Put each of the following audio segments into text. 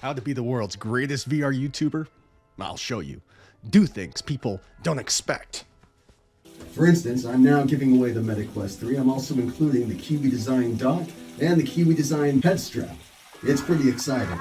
How to be the world's greatest VR YouTuber? I'll show you. Do things people don't expect. For instance, I'm now giving away the MetaQuest 3. I'm also including the Kiwi design dock and the Kiwi design headstrap. It's pretty exciting.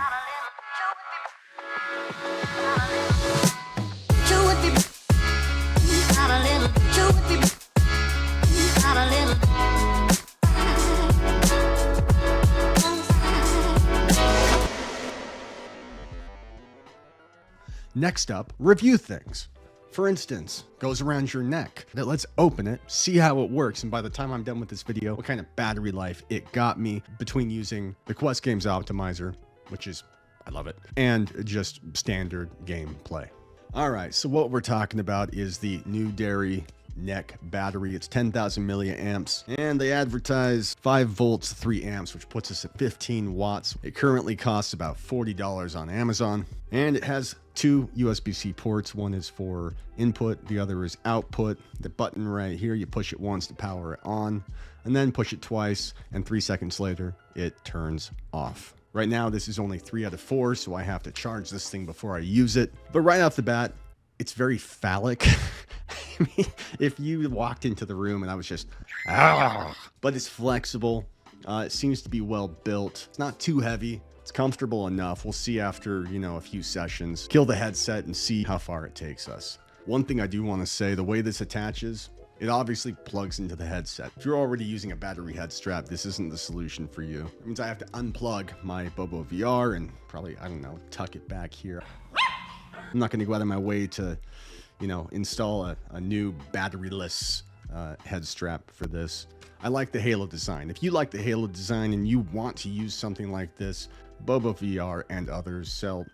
Next up, review things. For instance, goes around your neck. Let's open it, see how it works, and by the time I'm done with this video, what kind of battery life it got me between using the Quest Games Optimizer, which is, I love it, and just standard gameplay. All right, so what we're talking about is the Newdery neck battery. It's 10,000 milliamps, and they advertise 5 volts, 3 amps, which puts us at 15 watts. It currently costs about $40 on Amazon, and it has 2 USB-C ports. One is for input, the other is output. The button right here, you push it once to power it on, and then push it twice, and 3 seconds later, it turns off. Right now, this is only 3 out of 4, so I have to charge this thing before I use it. But right off the bat, it's very phallic. I mean, if you walked into the room and I was just, but it's flexible. It seems to be well built. It's not too heavy. It's comfortable enough. We'll see after, a few sessions. Kill the headset and see how far it takes us. One thing I do want to say, the way this attaches, it obviously plugs into the headset. If you're already using a battery head strap, this isn't the solution for you. It means I have to unplug my ProVolver and probably, tuck it back here. I'm not going to go out of my way to, install a new batteryless head strap for this. I like the Halo design. If you like the Halo design and you want to use something like this, ProVolver and others sell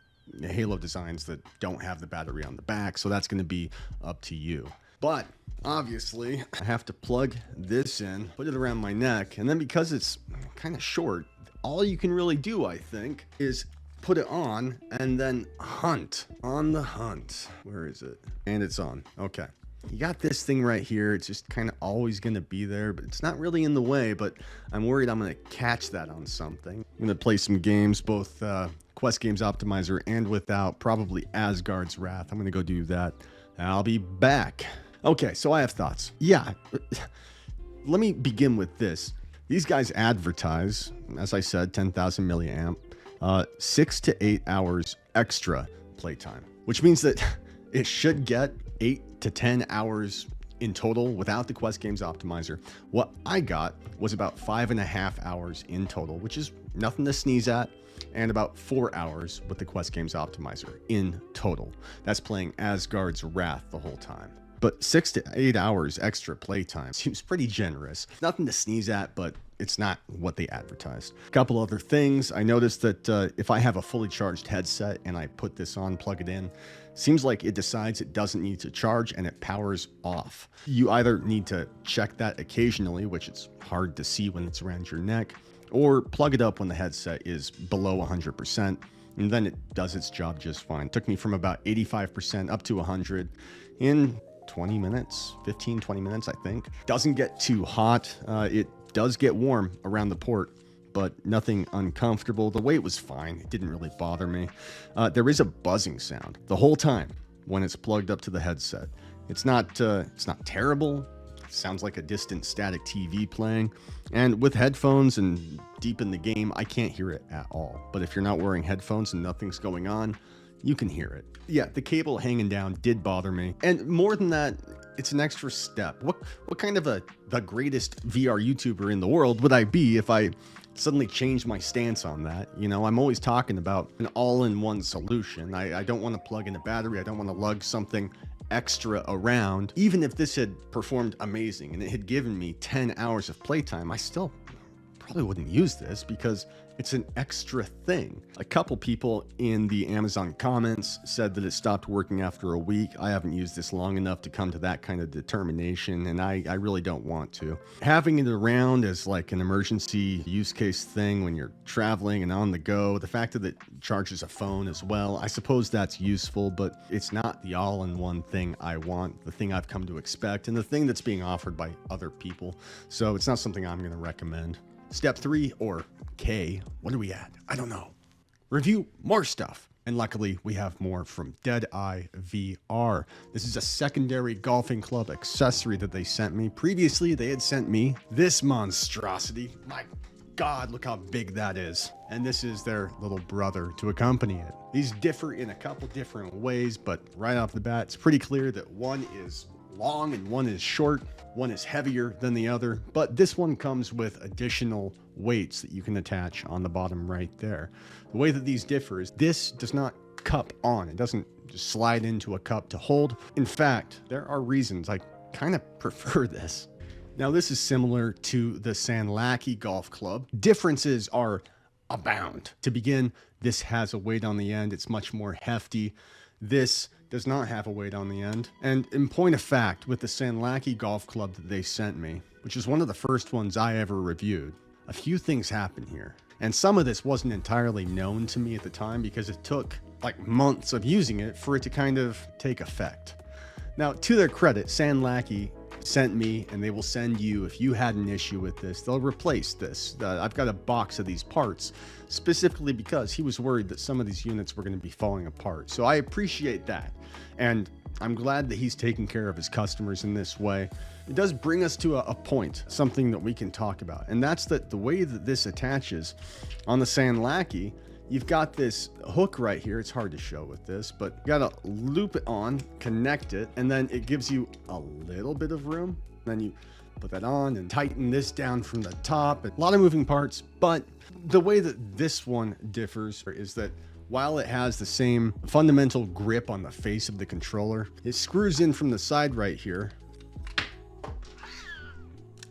Halo designs that don't have the battery on the back, so that's going to be up to you. But obviously, I have to plug this in, put it around my neck, and then because it's kind of short, all you can really do, I think, is put it on and then hunt. On the hunt. Where is it? And it's on. Okay. You got this thing right here. It's just kind of always going to be there, but it's not really in the way, but I'm worried I'm going to catch that on something. I'm going to play some games, both Quest Games Optimizer and without, probably Asgard's Wrath. I'm going to go do that. I'll be back. Okay, so I have thoughts. Yeah, let me begin with this. These guys advertise, as I said, 10,000 milliamp. 6 to 8 hours extra playtime, which means that it should get 8 to 10 hours in total without the Quest Games Optimizer. What I got was about 5.5 hours in total, which is nothing to sneeze at, and about 4 hours with the Quest Games Optimizer in total. That's playing Asgard's Wrath the whole time. But 6 to 8 hours extra playtime seems pretty generous. Nothing to sneeze at, but it's not what they advertised. A couple other things. I noticed that if I have a fully charged headset and I put this on, plug it in, seems like it decides it doesn't need to charge and it powers off. You either need to check that occasionally, which it's hard to see when it's around your neck, or plug it up when the headset is below 100%, and then it does its job just fine. It took me from about 85% up to 100 in 20 minutes, 15, 20 minutes, I think. Doesn't get too hot. It does get warm around the port, but nothing uncomfortable. The weight was fine. It didn't really bother me. There is a buzzing sound the whole time when it's plugged up to the headset. It's not terrible. It sounds like a distant static TV playing. And with headphones and deep in the game, I can't hear it at all. But if you're not wearing headphones and nothing's going on, you can hear it. Yeah, the cable hanging down did bother me. And more than that, it's an extra step. What kind of the greatest VR YouTuber in the world would I be if I suddenly changed my stance on that? I'm always talking about an all-in-one solution. I don't want to plug in a battery. I don't want to lug something extra around. Even if this had performed amazing and it had given me 10 hours of playtime, I still probably wouldn't use this because it's an extra thing. A couple people in the Amazon comments said that it stopped working after a week. I haven't used this long enough to come to that kind of determination, and I really don't want to. Having it around as like an emergency use case thing when you're traveling and on the go, the fact that it charges a phone as well, I suppose that's useful, but it's not the all-in-one thing I want, the thing I've come to expect, and the thing that's being offered by other people. So it's not something I'm going to recommend. Step 3, or K, what are we at? I don't know. review more stuff. And luckily, we have more from Deadeye VR. This is a secondary golfing club accessory that they sent me. Previously, they had sent me this monstrosity. My God, look how big that is. And this is their little brother to accompany it. These differ in a couple different ways, but right off the bat, it's pretty clear that one is long and one is short. One is heavier than the other, but this one comes with additional weights that you can attach on the bottom right there. The way that these differ is this does not cup on. It doesn't just slide into a cup to hold. In fact, there are reasons I kind of prefer this. Now, this is similar to the Sanlaki golf club. Differences are abound. To begin, this has a weight on the end. It's much more hefty. This does not have a weight on the end. And in point of fact, with the Sanlaki golf club that they sent me, which is one of the first ones I ever reviewed, a few things happen here. And some of this wasn't entirely known to me at the time because it took like months of using it for it to kind of take effect. Now, to their credit, Sanlaki sent me, and they will send you, if you had an issue with this, they'll replace this. I've got a box of these parts specifically because he was worried that some of these units were going to be falling apart. So I appreciate that. And I'm glad that he's taking care of his customers in this way. It does bring us to a point, something that we can talk about. And that's that the way that this attaches on the Sanlaki, you've got this hook right here. It's hard to show with this, but you gotta loop it on, connect it, and then it gives you a little bit of room. Then you put that on and tighten this down from the top. A lot of moving parts, but the way that this one differs is that while it has the same fundamental grip on the face of the controller, it screws in from the side right here.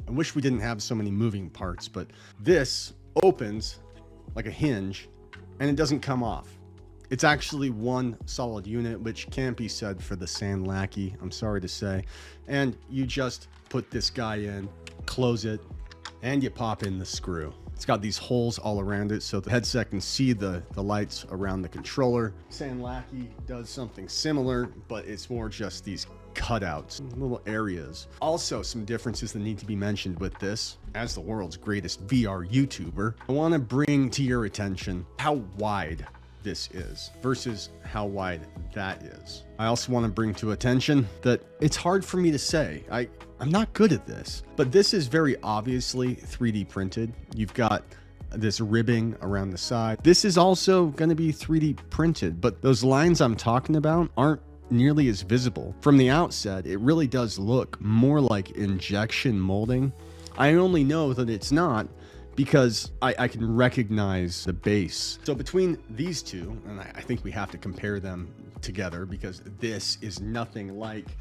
I wish we didn't have so many moving parts, but this opens like a hinge and it doesn't come off. It's actually one solid unit, which can't be said for the Sanlaki, I'm sorry to say. And you just put this guy in, close it, and you pop in the screw. It's got these holes all around it so the headset can see the lights around the controller. Sanlaki does something similar, but it's more just these cutouts, little areas. Also, some differences that need to be mentioned with this. As the world's greatest VR YouTuber, I want to bring to your attention how wide this is versus how wide that is. I also want to bring to attention that it's hard for me to say. I'm not good at this, but this is very obviously 3D printed. You've got this ribbing around the side. This is also going to be 3D printed, but those lines I'm talking about aren't nearly as visible. From the outset, it really does look more like injection molding. I only know that it's not because I can recognize the base. So between these two, and I think we have to compare them together because this is nothing like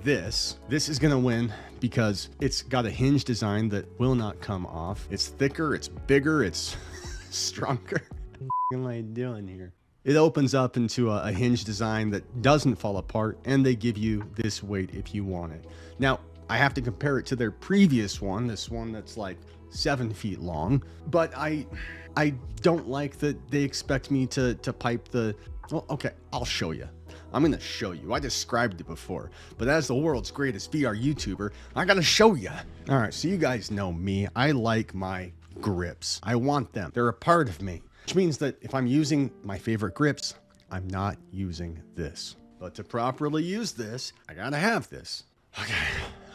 this. This is gonna win because it's got a hinge design that will not come off. It's thicker, it's bigger, it's stronger. What am I doing here? It opens up into a hinge design that doesn't fall apart, and they give you this weight if you want it. Now, I have to compare it to their previous one, this one that's like 7 feet long, but I don't like that they expect me to pipe the, well, okay, I'll show you. I'm gonna show you. I described it before, but as the world's greatest VR YouTuber, I gotta show you. All right, so you guys know me. I like my grips. I want them. They're a part of me, which means that if I'm using my favorite grips, I'm not using this. But to properly use this, I gotta have this. Okay,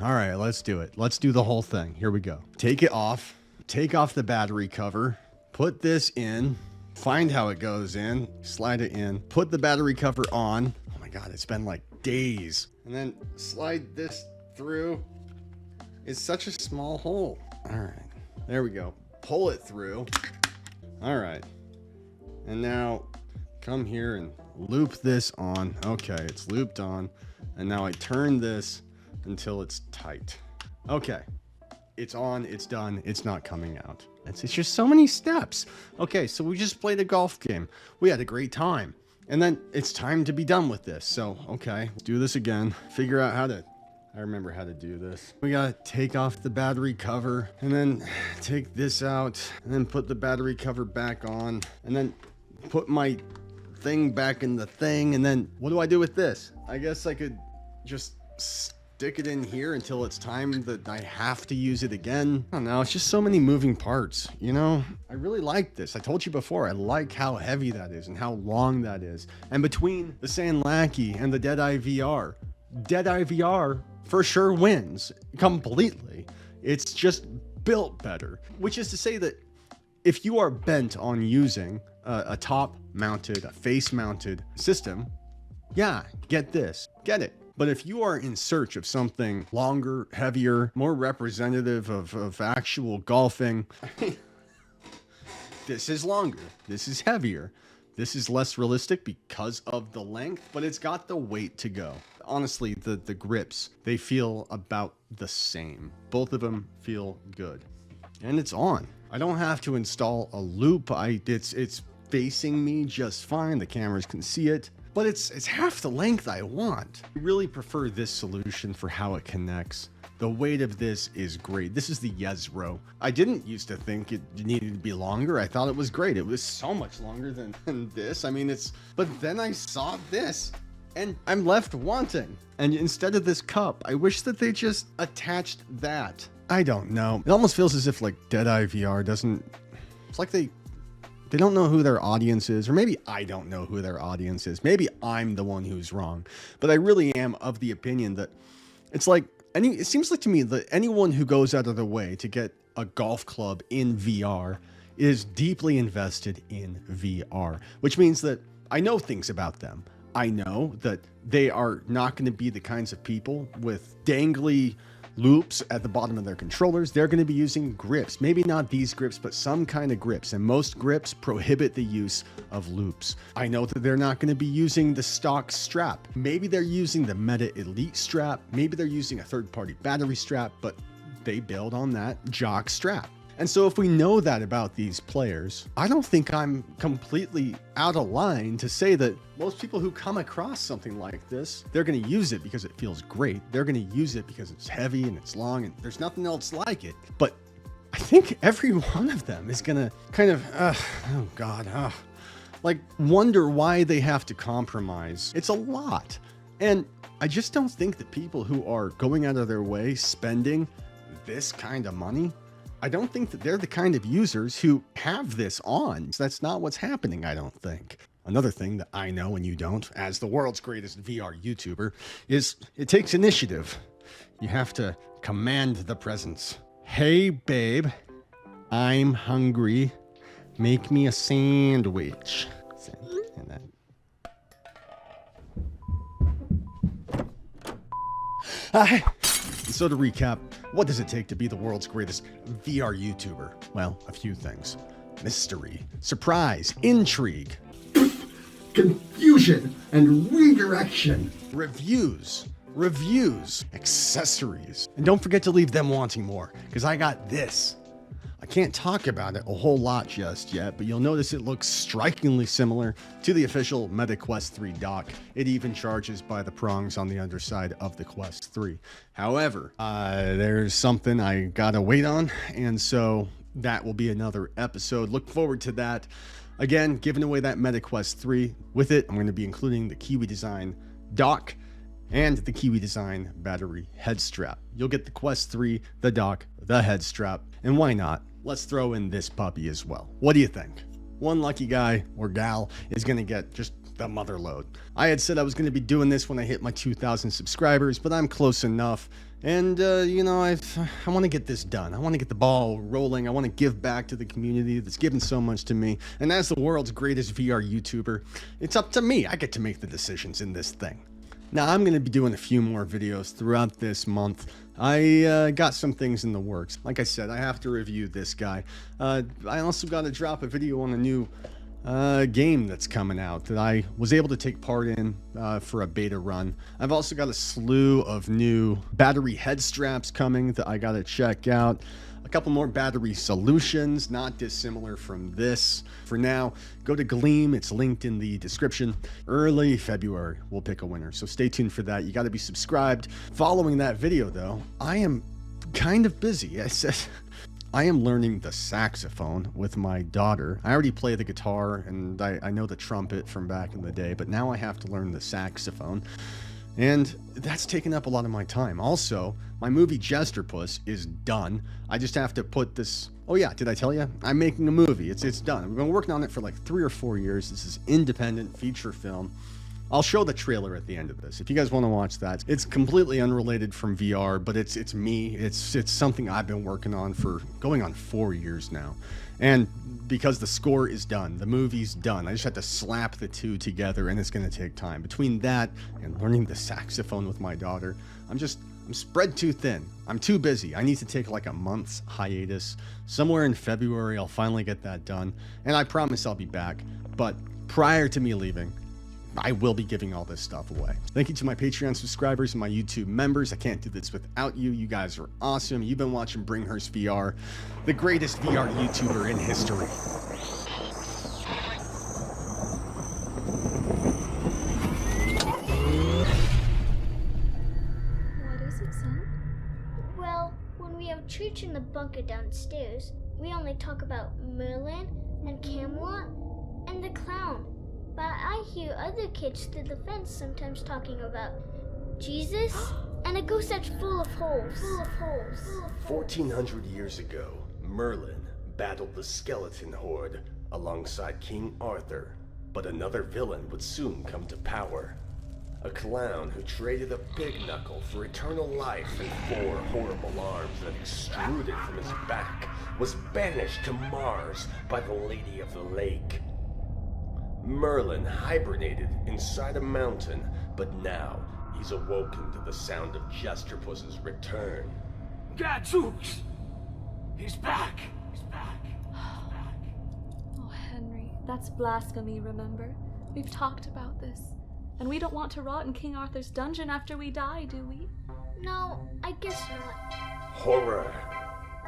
all right, let's do it. Let's do the whole thing. Here we go. Take it off, take off the battery cover, put this in, find how it goes in, slide it in, put the battery cover on. Oh my God, it's been like days. And then slide this through. It's such a small hole. All right, there we go. Pull it through. All right, and now come here and loop this on. Okay, it's looped on. And now I turn this until it's tight. Okay, it's on, it's done, it's not coming out. It's just so many steps. Okay, so we just played a golf game. We had a great time. And then it's time to be done with this. So, okay, let's do this again. Figure out how to, I remember how to do this. We gotta take off the battery cover and then take this out and then put the battery cover back on and then put my thing back in the thing. And then what do I do with this? I guess I could just stick it in here until it's time that I have to use it again. I don't know, it's just so many moving parts, you know? I really like this. I told you before, I like how heavy that is and how long that is. And between the Sanlaki and the Deadeye VR, Deadeye VR for sure wins completely. It's just built better, which is to say that if you are bent on using a top-mounted, a face-mounted system, yeah, get this, get it. But if you are in search of something longer, heavier, more representative of actual golfing, this is longer, this is heavier, this is less realistic because of the length, but it's got the weight to go. Honestly, the grips, they feel about the same. Both of them feel good. And it's on. I don't have to install a loop. It's facing me just fine. The cameras can see it. But it's half the length I want. I really prefer this solution for how it connects. The weight of this is great. This is the Yezro. I didn't used to think it needed to be longer. I thought it was great. It was so much longer than this. I mean, but then I saw this and I'm left wanting. And instead of this cup, I wish that they just attached that. I don't know. It almost feels as if like Deadeye VR doesn't, it's like they don't know who their audience is, or maybe I don't know who their audience is. Maybe I'm the one who's wrong, but I really am of the opinion that it's like, it seems like to me that anyone who goes out of their way to get a golf club in VR is deeply invested in VR, which means that I know things about them. I know that they are not going to be the kinds of people with dangly loops at the bottom of their controllers. They're going to be using grips. Maybe not these grips, but some kind of grips. And most grips prohibit the use of loops. I know that they're not going to be using the stock strap. Maybe they're using the Meta Elite strap. Maybe they're using a third-party battery strap, but they build on that jock strap. And so if we know that about these players, I don't think I'm completely out of line to say that most people who come across something like this, they're going to use it because it feels great. They're going to use it because it's heavy and it's long and there's nothing else like it. But I think every one of them is going to kind of, oh God, like wonder why they have to compromise. It's a lot. And I just don't think that people who are going out of their way spending this kind of money, I don't think that they're the kind of users who have this on. So that's not what's happening, I don't think. Another thing that I know and you don't, as the world's greatest VR YouTuber, is it takes initiative. You have to command the presence. Hey, babe, I'm hungry. Make me a sandwich. And then... So to recap, what does it take to be the world's greatest VR YouTuber? Well, a few things. Mystery, surprise, intrigue, confusion, and redirection. Reviews, accessories. And don't forget to leave them wanting more, because I got this. I can't talk about it a whole lot just yet, but you'll notice it looks strikingly similar to the official Meta Quest 3 dock. It even charges by the prongs on the underside of the Quest 3. However, there's something I gotta wait on, and so that will be another episode. Look forward to that. Again, giving away that Meta Quest 3. With it, I'm going to be including the Kiwi Design dock and the Kiwi Design battery head strap. You'll get the Quest 3, the dock, the head strap, and why not? Let's throw in this puppy as well. What do you think? One lucky guy or gal is going to get just the mother load. I had said I was going to be doing this when I hit my 2,000 subscribers, but I'm close enough. And, you know, I want to get this done. I want to get the ball rolling. I want to give back to the community that's given so much to me. And as the world's greatest VR YouTuber, it's up to me. I get to make the decisions in this thing. Now, I'm going to be doing a few more videos throughout this month. I got some things in the works. Like I said, I have to review this guy. I also got to drop a video on a new game that's coming out that I was able to take part in for a beta run. I've also got a slew of new battery head straps coming that I got to check out. A couple more battery solutions, not dissimilar from this. For now, go to Gleam. It's linked in the description. Early February, we'll pick a winner. So stay tuned for that. You got to be subscribed. Following that video, though, I am kind of busy. I am learning the saxophone with my daughter. I already play the guitar and I know the trumpet from back in the day, but now I have to learn the saxophone. And that's taken up a lot of my time. Also, my movie Jesterpus is done. I just have to put this... Oh yeah, did I tell you? I'm making a movie. It's done. We've been working on it for like 3 or 4 years. This is independent feature film. I'll show the trailer at the end of this if you guys want to watch that. It's completely unrelated from VR, but it's me. It's something I've been working on for going on 4 years now. And because the score is done, the movie's done, I just have to slap the two together, and it's going to take time. Between that and learning the saxophone with my daughter, I'm spread too thin. I'm too busy. I need to take like a month's hiatus. Somewhere in February, I'll finally get that done, and I promise I'll be back. But prior to me leaving, I will be giving all this stuff away. Thank you to my Patreon subscribers and my YouTube members. I can't do this without you. You guys are awesome. You've been watching Bringhurst VR, the greatest VR YouTuber in history. What is it, son? Well, when we have church in the bunker downstairs, we only talk about Merlin and Camelot and the clown. But I hear other kids through the fence sometimes talking about Jesus and a ghost that's full of holes. 1400 years ago, Merlin battled the skeleton horde alongside King Arthur, but another villain would soon come to power. A clown who traded a big knuckle for eternal life and 4 horrible arms that extruded from his back was banished to Mars by the Lady of the Lake. Merlin hibernated inside a mountain, but now he's awoken to the sound of Jesterpus's return. Gadzooks! He's back! Oh, Henry, that's blasphemy, remember? We've talked about this. And we don't want to rot in King Arthur's dungeon after we die, do we? No, I guess not. Horror,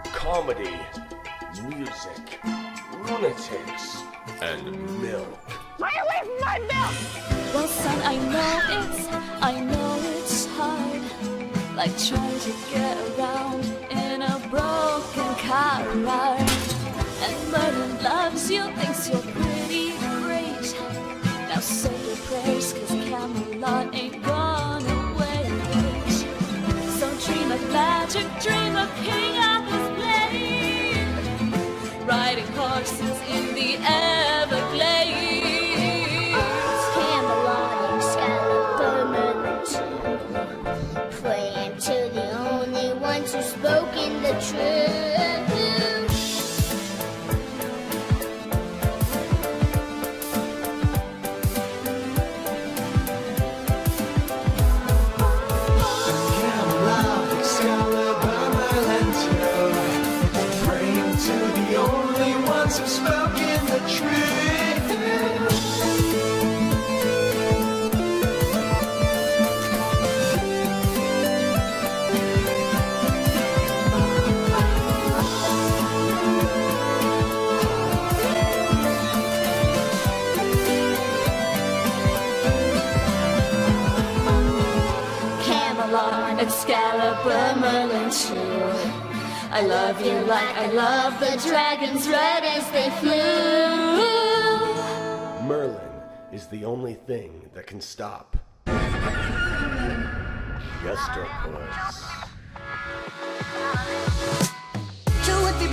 comedy, music, lunatics, and milk. Stay away from my milk! Well, son, I know it's hard. Like trying to get around in a broken car ride. And Merlin loves you, thinks you're pretty great. Now say your prayers, cause Camelot ain't gonna wait. So dream of magic, dream of King Arthur's blade, riding horses in the Everglades. Camelot, Excalibur, praying to the only ones who've spoken the truth. Have spoken the truth. Camelot, Excalibur, Merlin too. I love you like I love the dragons red as they flew. Merlin is the only thing that can stop Jesterpus. Two would be